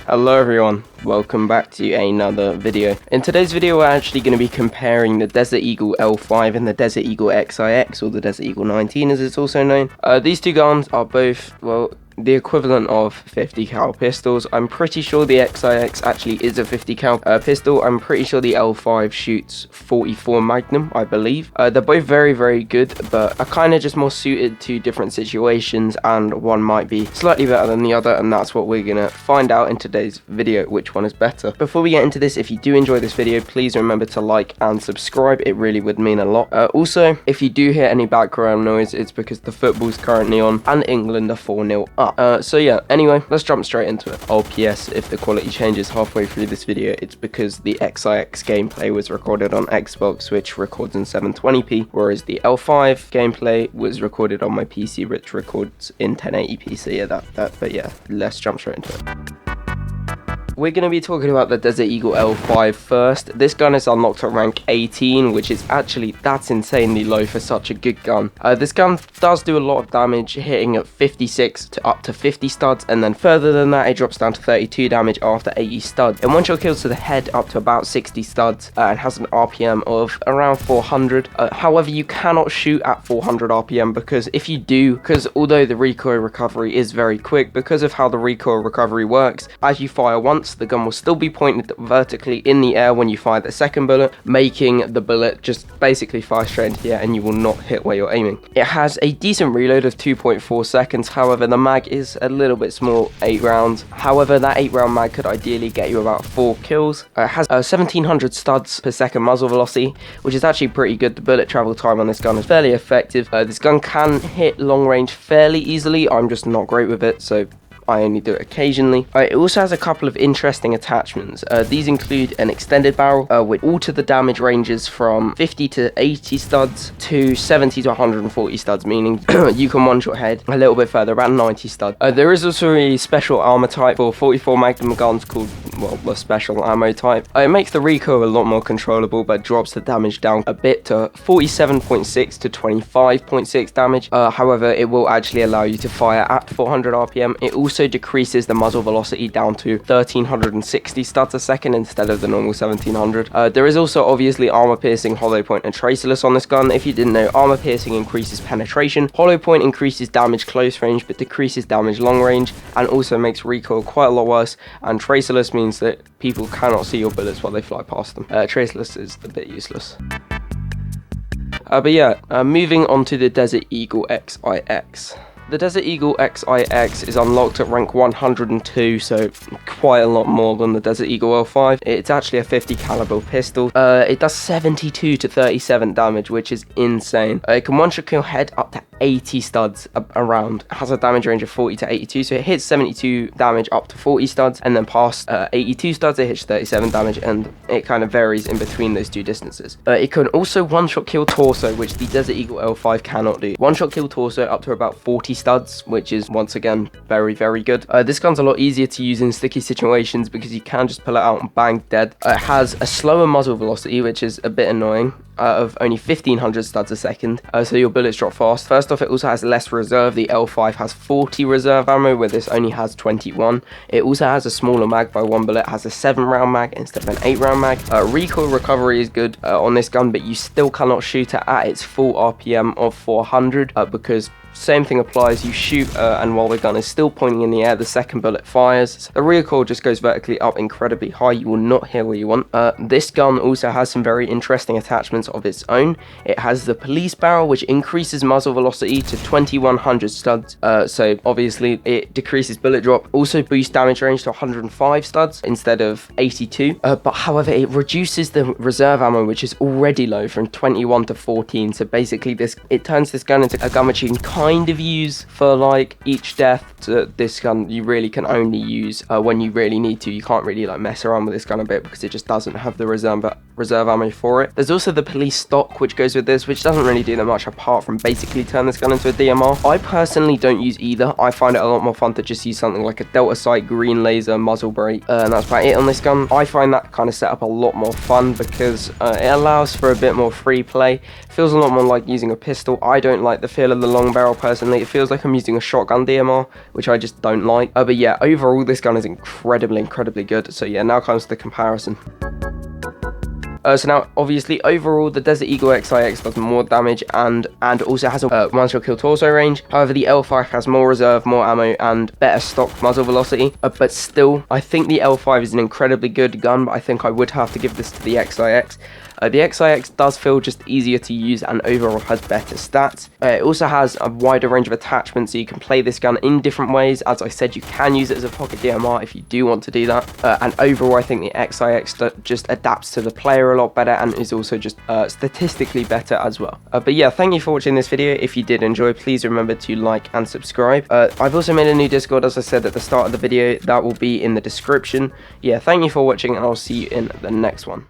Hello everyone, welcome back to another video. In today's video we're actually going to be comparing the Desert Eagle L5 and the Desert Eagle XIX, or the Desert Eagle 19 as it's also known. These two guns are both, well, the equivalent of 50 cal pistols. I'm pretty sure the XIX actually is a 50 cal pistol. I'm pretty sure the L5 shoots 44 Magnum, I believe. They're both very good, but are kind of just more suited to different situations, and one might be slightly better than the other, and that's what we're gonna find out in today's video, which one is better. Before we get into this, if you do enjoy this video, please remember to like and subscribe. It really would mean a lot. Also, if you do hear any background noise, it's because the football's currently on and England are 4-0 up. So yeah, anyway, let's jump straight into it. Oh, PS, if the quality changes halfway through this video, it's because the XIX gameplay was recorded on Xbox, which records in 720p, whereas the L5 gameplay was recorded on my PC, which records in 1080p. So yeah, but yeah, let's jump straight into it. We're going to be talking about the Desert Eagle L5 first. This gun is unlocked at rank 18, which is actually, that's insanely low for such a good gun. This gun does do a lot of damage, hitting at 56 to up to 50 studs, and then further than that, it drops down to 32 damage after 80 studs. And one-shot kills to the head up to about 60 studs, and has an RPM of around 400. However, you cannot shoot at 400 RPM, because if you do, because although the recoil recovery is very quick, because of how the recoil recovery works, as you fire once, the gun will still be pointed vertically in the air when you fire the second bullet, making the bullet just basically fire straight into the air, and you will not hit where you're aiming. It has a decent reload of 2.4 seconds, however the mag is a little bit small, 8 rounds. However, that 8 round mag could ideally get you about 4 kills. It has 1700 studs per second muzzle velocity, which is actually pretty good. The bullet travel time on this gun is fairly effective. This gun can hit long range fairly easily. I'm just not great with it, so I only do it occasionally. It also has a couple of interesting attachments. These include an extended barrel, which alter the damage ranges from 50 to 80 studs to 70 to 140 studs, meaning you can one-shot head a little bit further, about 90 studs. There is also a special armor type for 44 Magnum guns called, well, the special ammo type. It makes the recoil a lot more controllable, but drops the damage down a bit to 47.6 to 25.6 damage. However, it will actually allow you to fire at 400 RPM. It also decreases the muzzle velocity down to 1360 studs a second instead of the normal 1700. There is also obviously armor piercing, hollow point, and tracerless on this gun. If you didn't know, armor piercing increases penetration, hollow point increases damage close range but decreases damage long range, and also makes recoil quite a lot worse, and tracerless means that people cannot see your bullets while they fly past them. Tracerless is a bit useless. But yeah, moving on to the Desert Eagle XIX. The Desert Eagle XIX is unlocked at rank 102, so quite a lot more than the Desert Eagle L5. It's actually a 50 caliber pistol. It does 72 to 37 damage, which is insane. It can one-shot kill head up to 80 studs around. It has a damage range of 40 to 82, so it hits 72 damage up to 40 studs, and then past 82 studs it hits 37 damage, and it kind of varies in between those two distances. It can also one-shot kill torso, which the Desert Eagle L5 cannot do. One-shot kill torso up to about 40 studs, which is once again very good. This gun's a lot easier to use in sticky situations because you can just pull it out and bang, dead. It has a slower muzzle velocity, which is a bit annoying, of only 1500 studs a second, so your bullets drop fast. First off, it also has less reserve. The L5 has 40 reserve ammo, where this only has 21. It also has a smaller mag by 1 bullet. It has a 7 round mag instead of an 8 round mag. Recoil recovery is good on this gun, but you still cannot shoot it at its full RPM of 400 because same thing applies. You shoot and while the gun is still pointing in the air, the second bullet fires. The recoil just goes vertically up incredibly high. You will not hit where you want. This gun also has some very interesting attachments of its own. It has the police barrel, which increases muzzle velocity to 2100 studs, so obviously it decreases bullet drop. Also boosts damage range to 105 studs instead of 82, but however it reduces the reserve ammo, which is already low, from 21 to 14. So basically it turns this gun into a gun which you can kind of use for like each death. This gun you really can only use when you really need to. You can't really like mess around with this gun a bit because it just doesn't have the reserve ammo for it. There's also the police stock which goes with this, which doesn't really do that much apart from basically turn this gun into a DMR. I personally don't use either. I find it a lot more fun to just use something like a Delta Sight, green laser, muzzle brake, and that's about it on this gun. I find that kind of setup a lot more fun because it allows for a bit more free play. Feels a lot more like using a pistol. I don't like the feel of the long barrel barrel personally. It feels like I'm using a shotgun DMR, which I just don't like. But yeah, overall this gun is incredibly good. So yeah, now comes the comparison. So now, obviously, overall, the Desert Eagle XIX does more damage and also has a one-shot kill torso range. However, the L5 has more reserve, more ammo, and better stock muzzle velocity. But still, I think the L5 is an incredibly good gun, but I think I would have to give this to the XIX. The XIX does feel just easier to use and overall has better stats. It also has a wider range of attachments, so you can play this gun in different ways. As I said, you can use it as a pocket DMR if you do want to do that. And overall, I think the XIX just adapts to the player a lot better and is also just statistically better as well. But yeah, thank you for watching this video. If you did enjoy, please remember to like and subscribe. I've also made a new Discord, as I said at the start of the video. That will be in the description. Yeah, thank you for watching, and I'll see you in the next one.